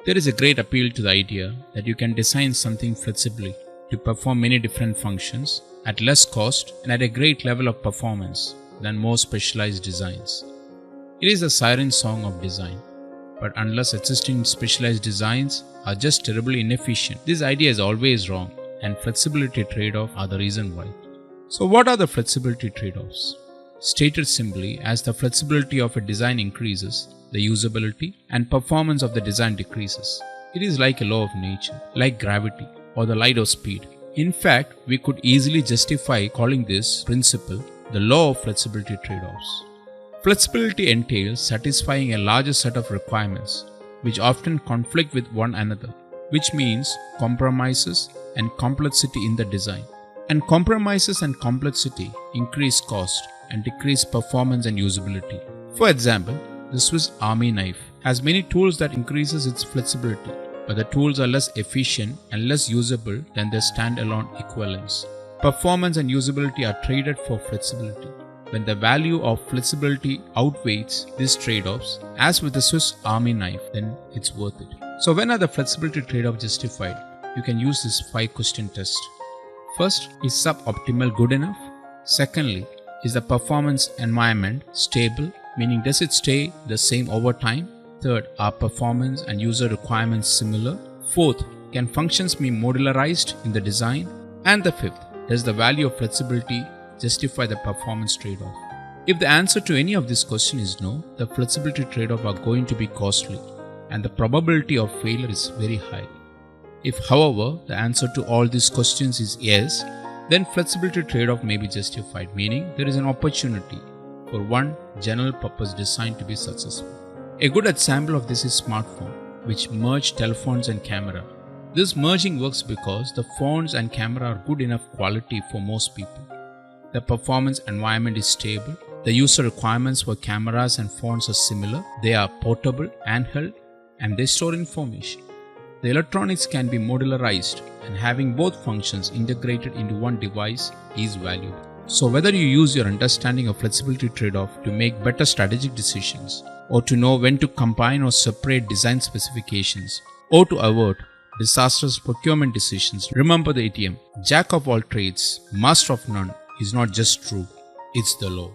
There is a great appeal to the idea that you can design something flexibly to perform many different functions at less cost and at a great level of performance than more specialized designs. It is the siren song of design, but unless existing specialized designs are just terribly inefficient, this idea is always wrong, and flexibility trade-off are the reason why. So what are the flexibility trade-offs? Stated simply, as the flexibility of a design increases, the usability and performance of the design decreases. It is like a law of nature, like gravity or the light of speed. In fact, we could easily justify calling this principle the law of flexibility trade-offs. Flexibility entails satisfying a larger set of requirements, which often conflict with one another, which means compromises and complexity in the design. And compromises and complexity increase cost and decrease performance and usability. For example, the Swiss Army knife has many tools that increases its flexibility, but the tools are less efficient and less usable than their standalone equivalents. Performance and usability are traded for flexibility. When the value of flexibility outweighs these trade-offs, as with the Swiss Army knife, then it's worth it. So when are the flexibility trade-offs justified? You can use this 5-question test. First, is suboptimal good enough? Secondly, is the performance environment stable, meaning does it stay the same over time? Third, are performance and user requirements similar? Fourth, can functions be modularized in the design? And the fifth, does the value of flexibility justify the performance trade-off? If the answer to any of these questions is no, the flexibility trade-off are going to be costly and the probability of failure is very high. If, however, the answer to all these questions is yes, then flexibility trade-off may be justified, meaning there is an opportunity for one general purpose design to be successful. A good example of this is smartphone, which merge telephones and camera. This merging works because the phones and camera are good enough quality for most people. The performance environment is stable. The user requirements for cameras and phones are similar. They are portable, handheld, and they store information. The electronics can be modularized, and having both functions integrated into one device is valuable. So whether you use your understanding of flexibility trade-off to make better strategic decisions, or to know when to combine or separate design specifications, or to avert disastrous procurement decisions, remember the idiom, Jack of all trades, master of none, is not just true, it's the law.